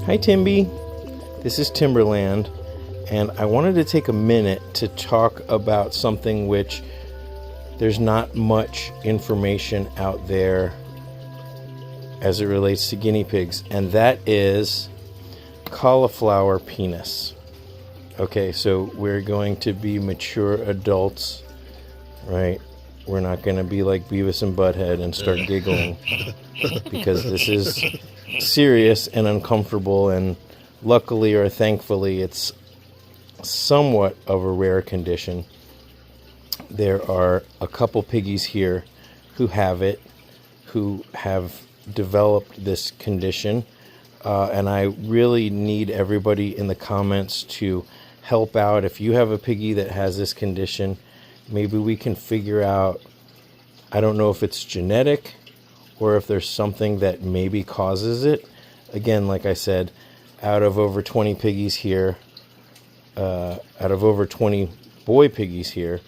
Hi Timby, this is Timberland, and I wanted to take a minute to talk about something which there's not much information out there as it relates to guinea pigs, and that is cauliflower penis. Okay, so we're going to be mature adults, right? We're not going to be like Beavis and Butthead and start giggling because this is serious and uncomfortable, and luckily or thankfully it's somewhat of a rare condition. There are a couple piggies here who have it, who have developed this condition, and I really need everybody in the comments to help out. If you have a piggy that has this condition, maybe we can figure out, I don't know if it's genetic or if there's something that maybe causes it. Again, like I said, out of over 20 piggies here, out of over 20 boy piggies here,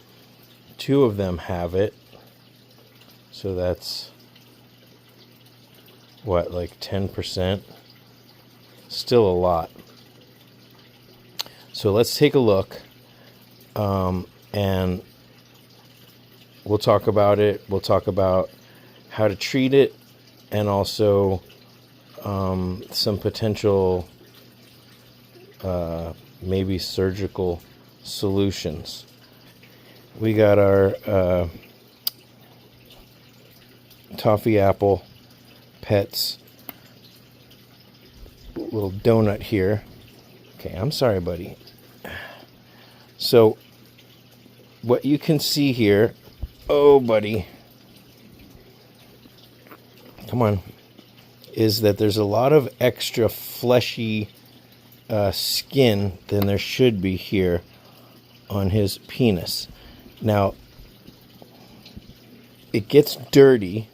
2 of them have it. So that's, what, like 10%? Still a lot. So let's take a look, and we'll talk about it. We'll talk about how to treat it, and also some potential maybe surgical solutions. We got our toffee apple pets little donut here. Okay, I'm sorry, buddy. So what you can see here, oh buddy, come on, is that there's a lot of extra fleshy skin than there should be here on his penis. Now, it gets dirty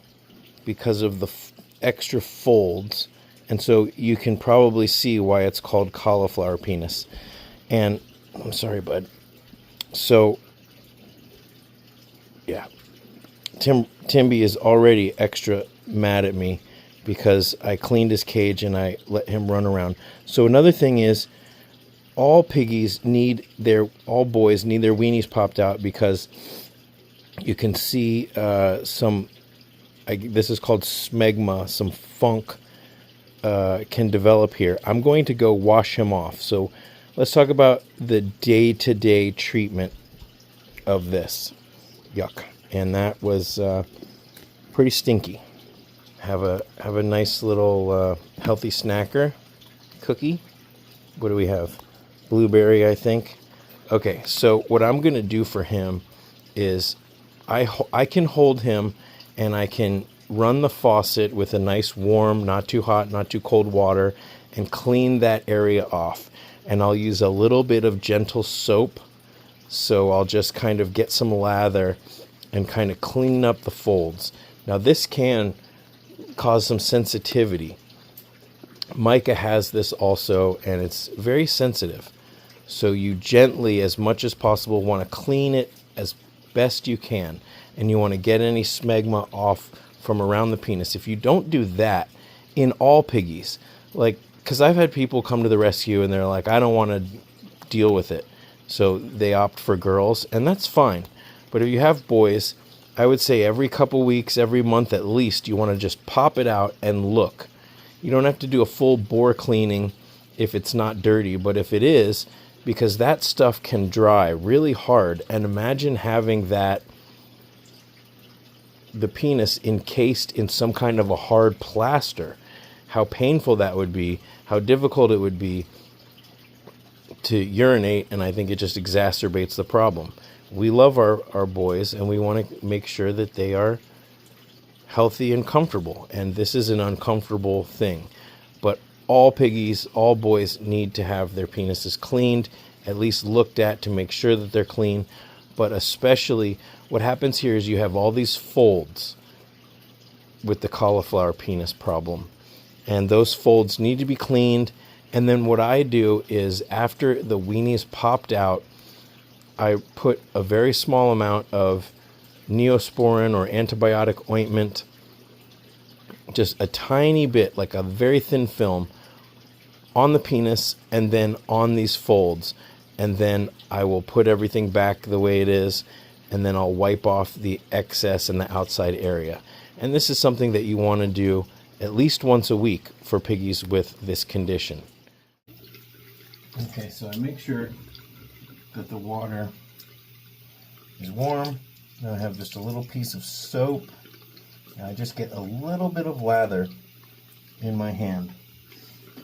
because of the extra folds, and so you can probably see why it's called cauliflower penis. And I'm sorry, bud. So, yeah, Timby is already extra mad at me because I cleaned his cage and I let him run around. So another thing is, all boys need their weenies popped out, because you can see this is called smegma, some funk can develop here. I'm going to go wash him off. So let's talk about the day-to-day treatment of this. Yuck. And that was pretty stinky. Have a nice little healthy snacker cookie. What do we have? Blueberry, I think. Okay, so what I'm going to do for him is I can hold him, and I can run the faucet with a nice warm, not too hot, not too cold water, and clean that area off. And I'll use a little bit of gentle soap. So I'll just kind of get some lather and kind of clean up the folds. Now this can cause some sensitivity. Micah has this also, and it's very sensitive. So you gently, as much as possible, want to clean it as best you can. And you want to get any smegma off from around the penis. If you don't do that in all piggies, like, because I've had people come to the rescue and they're like, I don't want to deal with it. So they opt for girls, and that's fine. But if you have boys, I would say every couple weeks, every month at least, you want to just pop it out and look. You don't have to do a full bore cleaning if it's not dirty, but if it is, because that stuff can dry really hard. And imagine having the penis encased in some kind of a hard plaster. How painful that would be, how difficult it would be to urinate, and I think it just exacerbates the problem. We love our boys, and we want to make sure that they are healthy and comfortable, and this is an uncomfortable thing. But all piggies, all boys need to have their penises cleaned, at least looked at to make sure that they're clean. But especially, what happens here is you have all these folds with the cauliflower penis problem, and those folds need to be cleaned. And then what I do is, after the weenies popped out, I put a very small amount of Neosporin or antibiotic ointment, just a tiny bit, like a very thin film, on the penis and then on these folds. And then I will put everything back the way it is, and then I'll wipe off the excess in the outside area. And this is something that you want to do at least once a week for piggies with this condition. Okay, so I make sure that the water is warm. Then I have just a little piece of soap, and I just get a little bit of lather in my hand.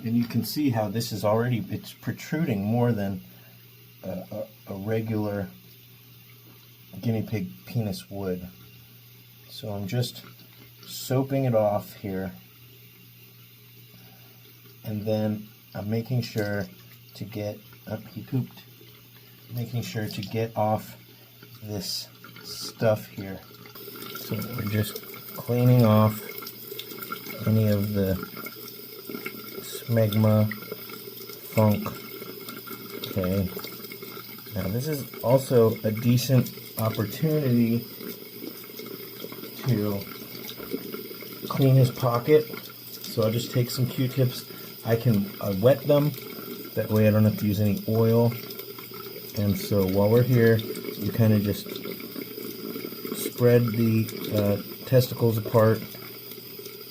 And you can see how this is already, it's protruding more than a regular guinea pig penis would. So I'm just soaping it off here, and then I'm making sure to get, he pooped, making sure to get off this stuff here. So we're just cleaning off any of the smegma, funk. Okay. Now this is also a decent opportunity to clean his pocket. So I'll just take some Q-tips. I wet them. That way I don't have to use any oil. And so while we're here, you kind of just spread the testicles apart.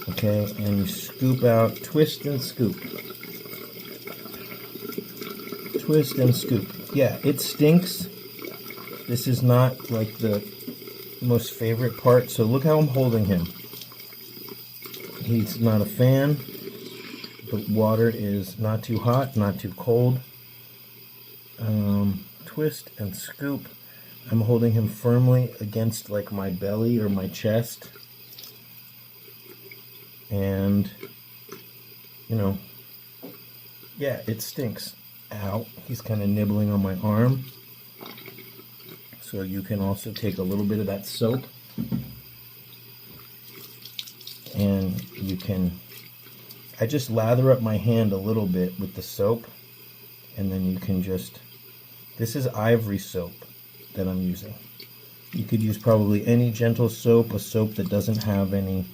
Okay, and you scoop out, twist and scoop. Twist and scoop. Yeah, it stinks. This is not like the most favorite part. So look how I'm holding him. He's not a fan. The water is not too hot, not too cold. Twist and scoop. I'm holding him firmly against like my belly or my chest. And, you know, yeah, it stinks. Ow, he's kind of nibbling on my arm. So you can also take a little bit of that soap, and you can, I just lather up my hand a little bit with the soap, and then you can just, this is ivory soap that I'm using. You could use probably any gentle soap, a soap that doesn't have any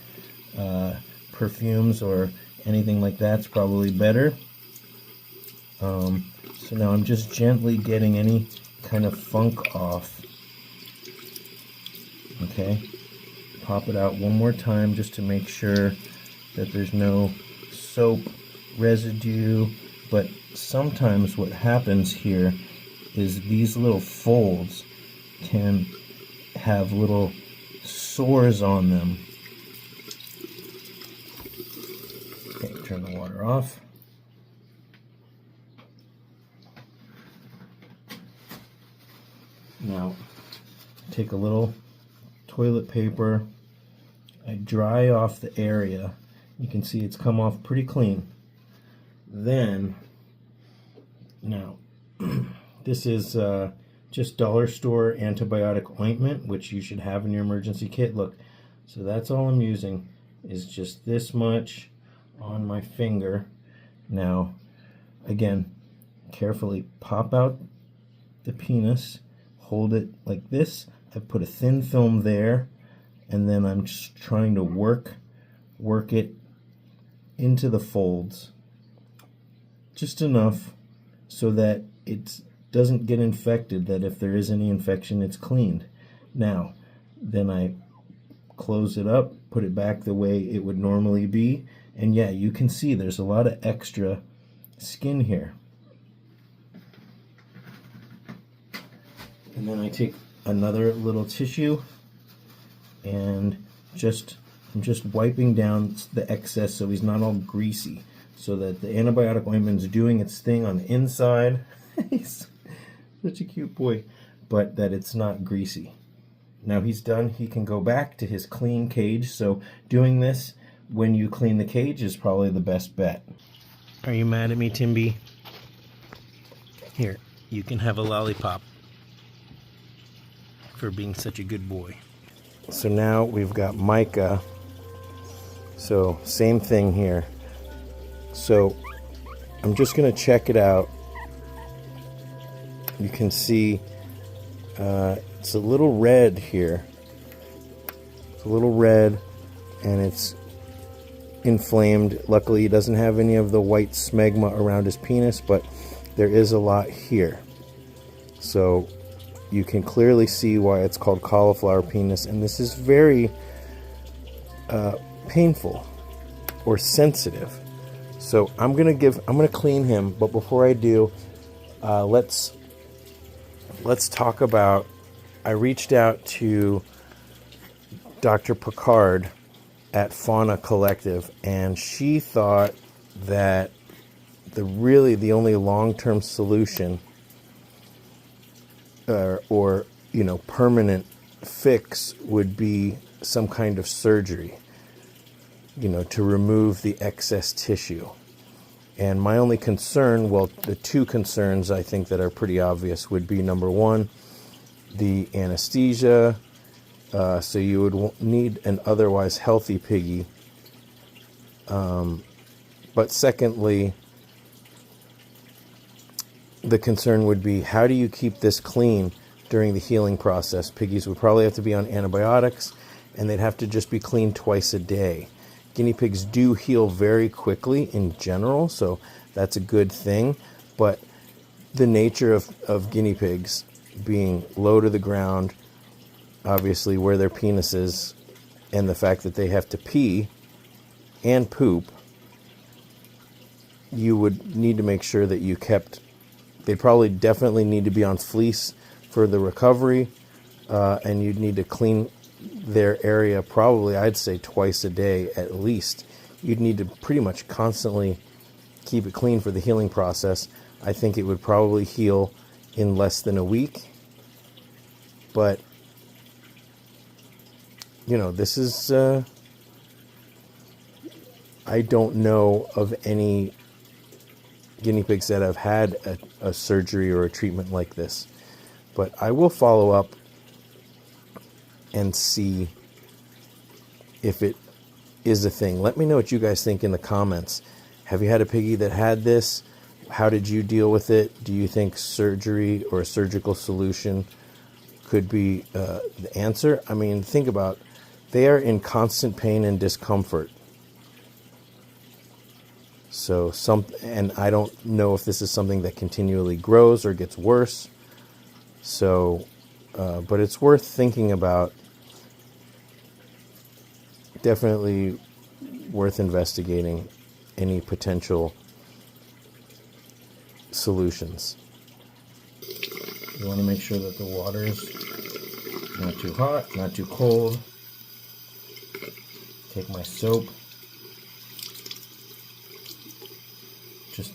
perfumes or anything like that's probably better. So now I'm just gently getting any kind of funk off. Okay, pop it out one more time just to make sure that there's no soap residue. But sometimes what happens here is these little folds can have little sores on them. Okay, turn the water off. Now, take a little toilet paper. I dry off the area. You can see it's come off pretty clean. Then, now, this is just dollar store antibiotic ointment, which you should have in your emergency kit. Look, so that's all I'm using is just this much on my finger. Now, again, carefully pop out the penis. Hold it like this. I put a thin film there, and then I'm just trying to work it into the folds just enough so that it doesn't get infected, that if there is any infection it's cleaned. Now then I close it up, put it back the way it would normally be, and yeah, you can see there's a lot of extra skin here. And then I take another little tissue and I'm just wiping down the excess so he's not all greasy, so that the antibiotic ointment is doing its thing on the inside. He's such a cute boy, but that it's not greasy. Now he's done, he can go back to his clean cage. So doing this when you clean the cage is probably the best bet. Are you mad at me, Timby? Here, you can have a lollipop for being such a good boy. So now we've got Micah. So same thing here. So I'm just going to check it out. You can see it's a little red here. It's a little red, and it's inflamed. Luckily, he doesn't have any of the white smegma around his penis, but there is a lot here. So you can clearly see why it's called cauliflower penis, and this is very painful or sensitive. So I'm gonna clean him, but before I do, let's talk about. I reached out to Dr. Picard at Fauna Collective, and she thought that the only long-term solution or permanent fix would be some kind of surgery, to remove the excess tissue. And my only concern, well, the two concerns I think that are pretty obvious would be, number one, the anesthesia. So you would need an otherwise healthy piggy. But secondly, the concern would be, how do you keep this clean during the healing process? Piggies would probably have to be on antibiotics, and they'd have to just be cleaned twice a day. Guinea pigs do heal very quickly in general, so that's a good thing. But the nature of guinea pigs being low to the ground, obviously where their penis is, and the fact that they have to pee and poop, you would need to make sure that you kept. They'd probably definitely need to be on fleece for the recovery, and you'd need to clean their area probably, I'd say, twice a day at least. You'd need to pretty much constantly keep it clean for the healing process. I think it would probably heal in less than a week. But, this is, I don't know of any guinea pigs that have had a surgery or a treatment like this. But I will follow up and see if it is a thing. Let me know what you guys think in the comments. Have you had a piggy that had this? How did you deal with it? Do you think surgery or a surgical solution could be the answer? I mean, think about, they are in constant pain and discomfort. So and I don't know if this is something that continually grows or gets worse. So, but it's worth thinking about. Definitely worth investigating any potential solutions. You want to make sure that the water is not too hot, not too cold. Take my soap. Just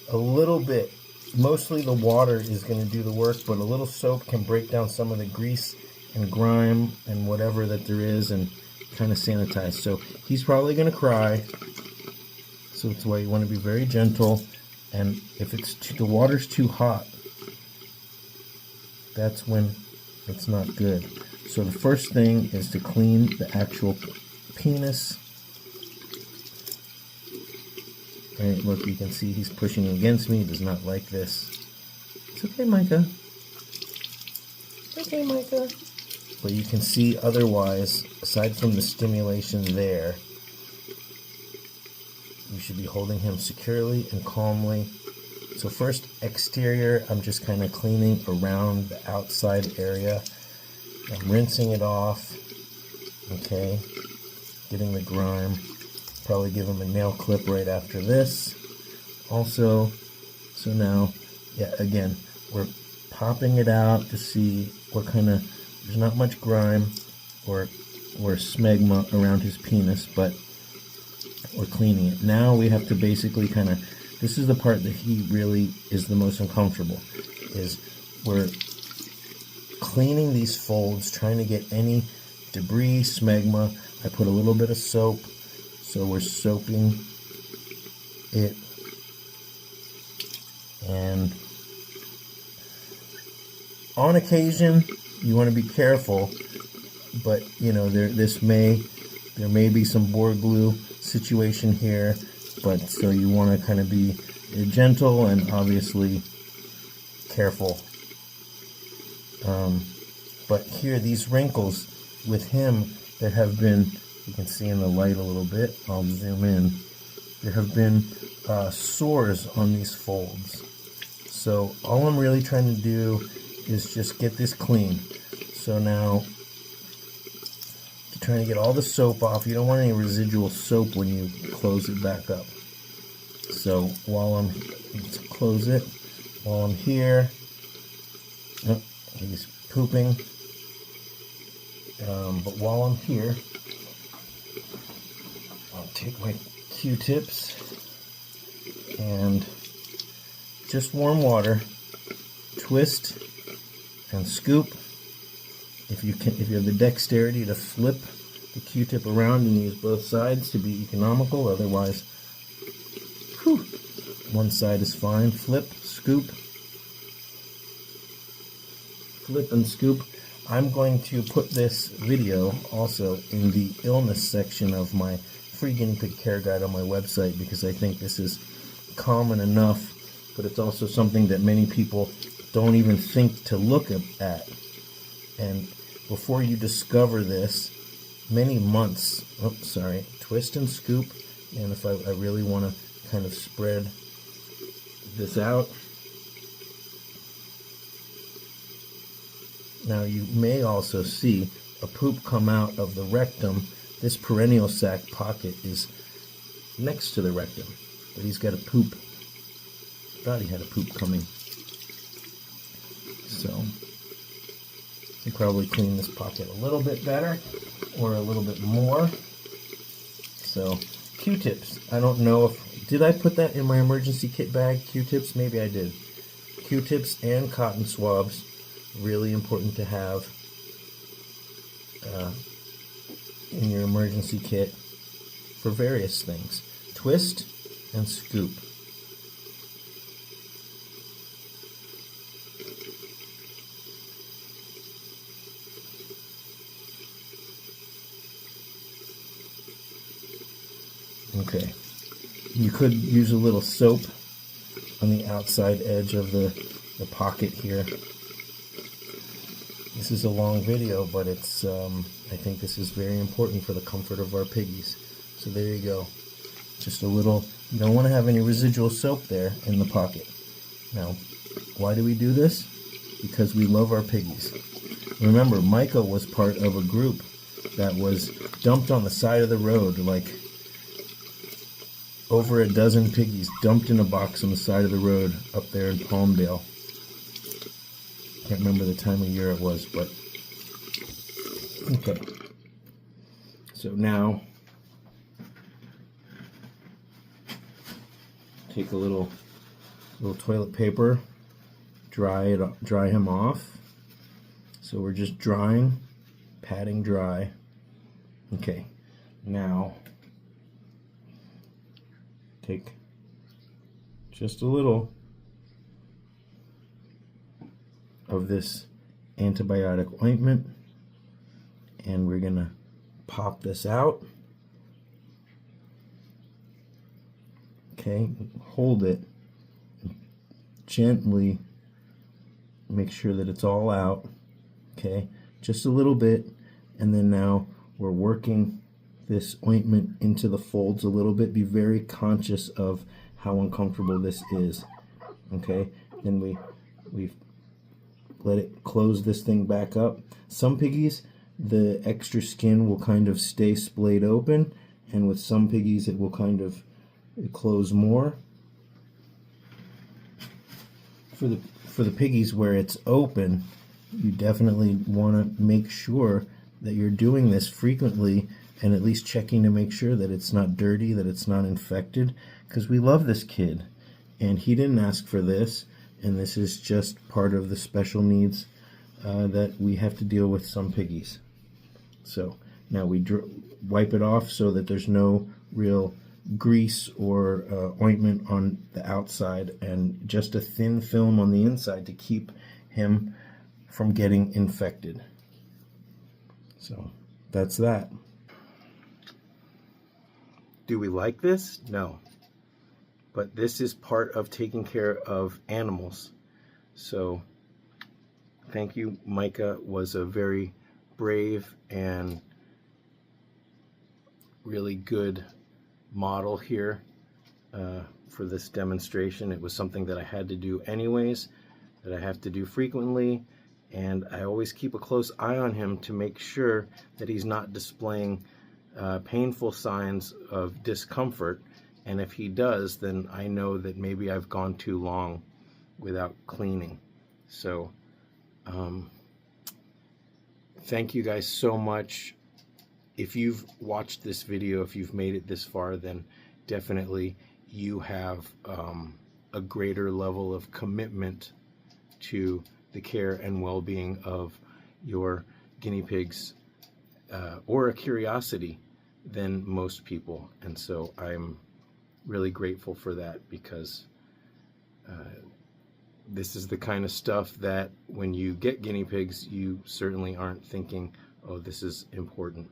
a little bit. Mostly the water is going to do the work, but a little soap can break down some of the grease and grime and whatever that there is and kind of sanitize. So he's probably going to cry. So that's why you want to be very gentle. And if the water's too hot, that's when it's not good. So the first thing is to clean the actual penis. And look, you can see he's pushing against me. He does not like this. It's okay, Micah. It's okay, Micah. But you can see otherwise, aside from the stimulation there, you should be holding him securely and calmly. So first, exterior, I'm just kind of cleaning around the outside area. I'm rinsing it off, okay, getting the grime. Probably give him a nail clip right after this. Also, so now, yeah, again, we're popping it out to see what kind of, there's not much grime or smegma around his penis, but we're cleaning it. Now we have to basically kind of, this is the part that he really is the most uncomfortable, is we're cleaning these folds, trying to get any debris, smegma. I put a little bit of soap, so we're soaping it. And on occasion, you want to be careful, but there may be some board glue situation here, but so you want to kind of be gentle and obviously careful. But here, these wrinkles with him that have been You can see in the light a little bit. I'll zoom in. There have been sores on these folds. So all I'm really trying to do is just get this clean. So now, you're trying to get all the soap off. You don't want any residual soap when you close it back up. So let's close it. While I'm here, oh, he's pooping. But while I'm here, I'll take my Q-tips and just warm water, twist and scoop. If you have the dexterity to flip the Q-tip around and use both sides to be economical, otherwise, whew, one side is fine. Flip, scoop, flip and scoop. I'm going to put this video also in the illness section of my free guinea pig care guide on my website, because I think this is common enough, but it's also something that many people don't even think to look at. And before you discover this, many months, twist and scoop, and if I really want to kind of spread this out. Now you may also see a poop come out of the rectum. This perennial sac pocket is next to the rectum, but he's got a poop. Thought he had a poop coming. So I can probably clean this pocket a little bit better or a little bit more. So Q-tips. I don't know did I put that in my emergency kit bag? Q-tips? Maybe I did. Q-tips and cotton swabs. Really important to have in your emergency kit for various things. Twist and scoop. Okay. You could use a little soap on the outside edge of the pocket here. This is a long video, but it's I think this is very important for the comfort of our piggies. So there you go. Just a little, you don't want to have any residual soap there in the pocket. Now, why do we do this? Because we love our piggies. Remember, Micah was part of a group that was dumped on the side of the road, like over a dozen piggies dumped in a box on the side of the road up there in Palmdale. Can't remember the time of year it was, but okay. So now take a little toilet paper, dry him off. So we're just drying, patting dry. Okay. Now take just a little of this antibiotic ointment, and we're gonna pop this out. Okay, hold it, gently make sure that it's all out. Okay, just a little bit, and then now we're working this ointment into the folds a little bit. Be very conscious of how uncomfortable this is. Okay, then we let it close this thing back up. Some piggies, the extra skin will kind of stay splayed open, and with some piggies it will kind of close more. For the piggies where it's open, you definitely want to make sure that you're doing this frequently and at least checking to make sure that it's not dirty, that it's not infected, because we love this kid and he didn't ask for this, and this is just part of the special needs that we have to deal with some piggies. So now we wipe it off so that there's no real grease or ointment on the outside, and just a thin film on the inside to keep him from getting infected. So that's that. Do we like this? No. But this is part of taking care of animals. So thank you. Micah was a very brave and really good model here for this demonstration. It was something that I had to do anyways, that I have to do frequently, and I always keep a close eye on him to make sure that he's not displaying painful signs of discomfort. And if he does, then I know that maybe I've gone too long without cleaning. So thank you guys so much. If you've watched this video, if you've made it this far, then definitely you have a greater level of commitment to the care and well-being of your guinea pigs, or a curiosity than most people. And so I'm really grateful for that, because this is the kind of stuff that when you get guinea pigs, you certainly aren't thinking, oh, this is important.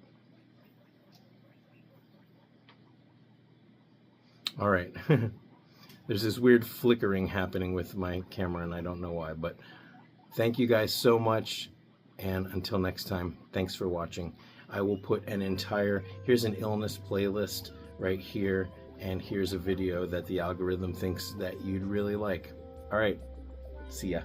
All right. There's this weird flickering happening with my camera, and I don't know why, but thank you guys so much. And until next time, thanks for watching. I will put an entire, here's an illness playlist right here, and here's a video that the algorithm thinks that you'd really like. All right. See ya.